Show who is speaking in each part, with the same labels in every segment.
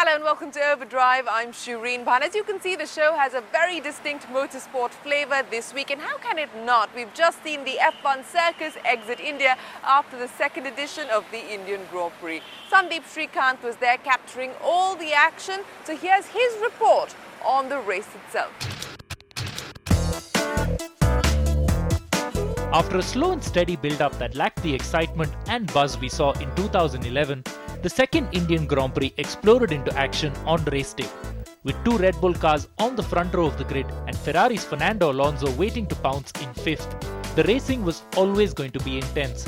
Speaker 1: Hello and welcome to Overdrive. I'm Shireen Bhan. As you can see, the show has a very distinct motorsport flavour this week, and how can it not? We've just seen the F1 circus exit India after the second edition of the Indian Grand Prix. Sandeep Srikanth was there capturing all the action. So here's his report on the race itself.
Speaker 2: After a slow and steady build-up that lacked the excitement and buzz we saw in 2011, the second Indian Grand Prix exploded into action on race day. With two Red Bull cars on the front row of the grid and Ferrari's Fernando Alonso waiting to pounce in fifth, the racing was always going to be intense.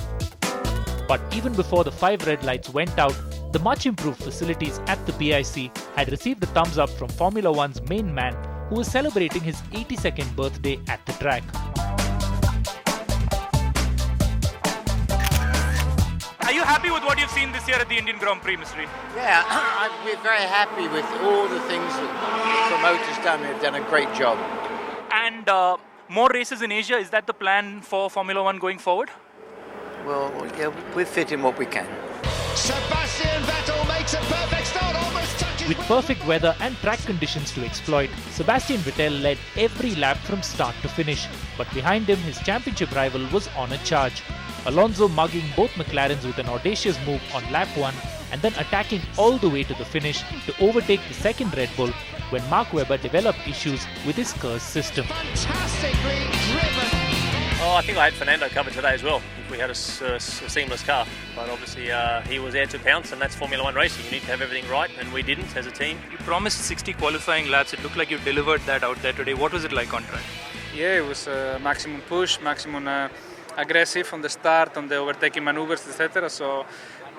Speaker 2: But even before the 5 red lights went out, the much improved facilities at the PIC had received a thumbs up from Formula One's main man, who was celebrating his 82nd birthday at the track.
Speaker 3: Are you happy with what you've seen this year at the Indian Grand Prix, Mr. Reid?
Speaker 4: Yeah, we're very happy with all the things that the promoters done. They've done a great job.
Speaker 3: And more races in Asia, is that the plan for Formula One going forward?
Speaker 4: Well, yeah, we fit in what we can.
Speaker 5: Sebastian Vettel makes a perfect start, almost touches.
Speaker 2: With perfect weather and track conditions to exploit, Sebastian Vettel led every lap from start to finish. But behind him, his championship rival was on a charge. Alonso mugging both McLarens with an audacious move on lap 1 and then attacking all the way to the finish to overtake the second Red Bull when Mark Webber developed issues with his KERS system.
Speaker 5: Fantastically driven.
Speaker 6: Oh, I think I had Fernando covered today as well. If we had a seamless car, but obviously he was there to pounce, and that's Formula One racing. You need to have everything right, and we didn't as a team.
Speaker 3: You promised 60 qualifying laps. It looked like you delivered that out there today. What was it like on track?
Speaker 7: Yeah, it was maximum push, maximum aggressive on the start, on the overtaking maneuvers, etc. So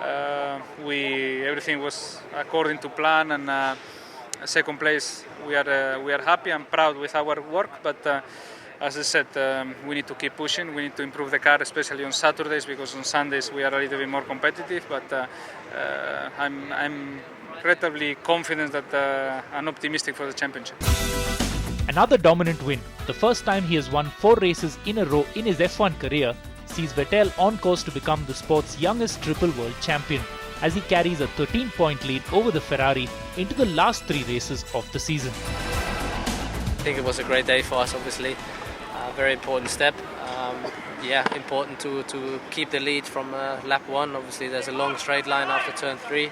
Speaker 7: everything was according to plan, and second place. We are happy and proud with our work, but as I said, we need to keep pushing. We need to improve the car, especially on Saturdays, because on Sundays we are a little bit more competitive. But I'm incredibly confident that I'm optimistic for the championship.
Speaker 2: Another dominant win, the first time he has won 4 races in a row in his F1 career, sees Vettel on course to become the sport's youngest triple world champion, as he carries a 13-point lead over the Ferrari into the last 3 races of the season.
Speaker 6: I think it was a great day for us, obviously. A very important step. Important to keep the lead from lap 1. Obviously, there's a long straight line after turn 3.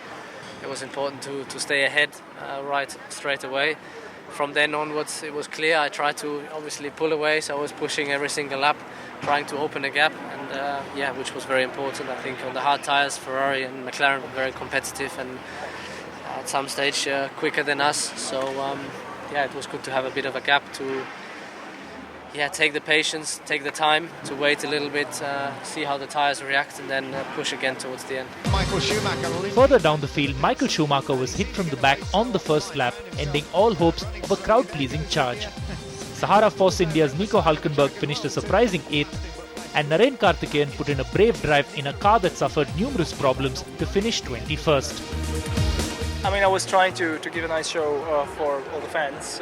Speaker 6: It was important to stay ahead right straight away. From then onwards, it was clear. I tried to obviously pull away, so I was pushing every single lap, trying to open a gap, and which was very important. I think on the hard tyres, Ferrari and McLaren were very competitive, and at some stage quicker than us. So it was good to have a bit of a gap to take the patience, take the time to wait a little bit, see how the tyres react, and then push again towards the end.
Speaker 5: Michael Schumacher.
Speaker 2: Further down the field, Michael Schumacher was hit from the back on the first lap, ending all hopes of a crowd-pleasing charge. Sahara Force India's Nico Hulkenberg finished a surprising 8th, and Naren Karthikeyan put in a brave drive in a car that suffered numerous problems to finish 21st.
Speaker 8: I was trying to give a nice show for all the fans.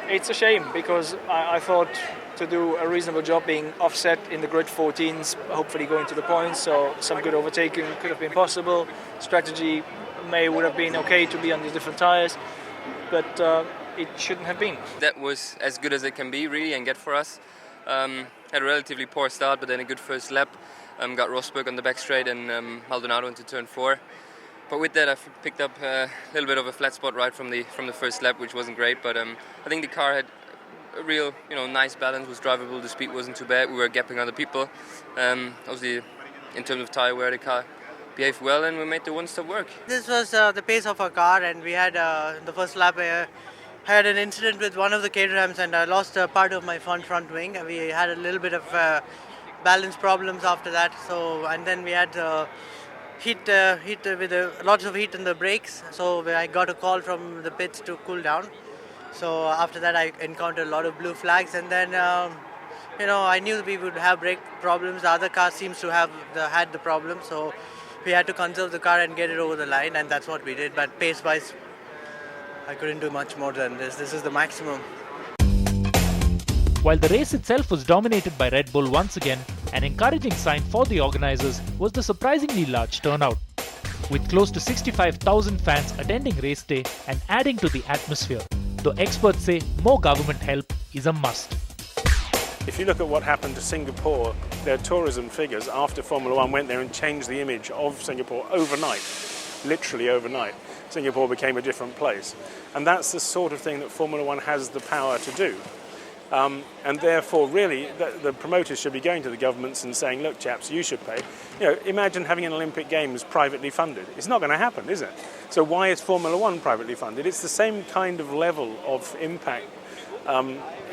Speaker 8: It's a shame because I thought to do a reasonable job being offset in the grid 14s, hopefully going to the points, so some good overtaking could have been possible. Strategy would have been okay to be on the different tyres, but it shouldn't have been.
Speaker 9: That was as good as it can be, really, and get for us. Had a relatively poor start, but then a good first lap. Got Rosberg on the back straight and Maldonado into turn 4. But with that, I picked up a little bit of a flat spot right from the first lap, which wasn't great. But I think the car had a real, nice balance, was drivable. The speed wasn't too bad. We were gapping other people. Obviously, in terms of tyre wear, the car behaved well, and we made the one-stop work.
Speaker 10: This was the pace of our car, and we had in the first lap. I had an incident with one of the K-rams, and I lost a part of my front wing. We had a little bit of balance problems after that. And then we had. Heat with lots of heat in the brakes, so I got a call from the pits to cool down. So after that I encountered a lot of blue flags, and then I knew we would have brake problems. The other car seems to have had the problem, so we had to conserve the car and get it over the line, and that's what we did. But pace wise, I couldn't do much more than this. This is the maximum.
Speaker 2: While the race itself was dominated by Red Bull once again, an encouraging sign for the organisers was the surprisingly large turnout. with close to 65,000 fans attending race day and adding to the atmosphere, though experts say more government help is a must.
Speaker 11: If you look at what happened to Singapore, their tourism figures after Formula One went there and changed the image of Singapore overnight, literally overnight, Singapore became a different place. And that's the sort of thing that Formula One has the power to do. And therefore, really, the promoters should be going to the governments and saying, look, chaps, you should pay. You know, imagine having an Olympic Games privately funded. It's not going to happen, is it? So why is Formula One privately funded? It's the same kind of level of impact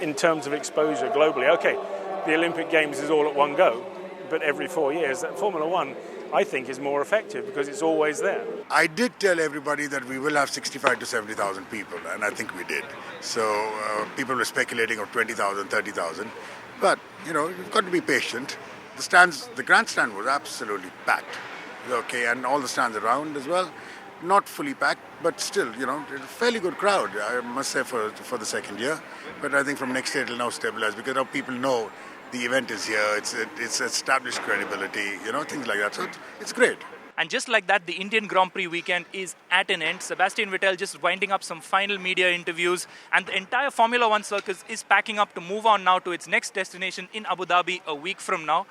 Speaker 11: in terms of exposure globally. Okay, the Olympic Games is all at one go, but every 4 years. That Formula One, I think, is more effective because it's always there.
Speaker 12: I did tell everybody that we will have 65 to 70,000 people, and I think we did. So people were speculating of 20,000, 30,000. But, you know, you've got to be patient. The grandstand was absolutely packed. Okay, and all the stands around as well. Not fully packed, but still, you know, a fairly good crowd, I must say, for the second year. But I think from next year it will now stabilize because now people know the event is here, it's established credibility, you know, things like that. So it's great.
Speaker 3: And just like that, the Indian Grand Prix weekend is at an end. Sebastian Vettel just winding up some final media interviews, and the entire Formula One circus is packing up to move on now to its next destination in Abu Dhabi a week from now.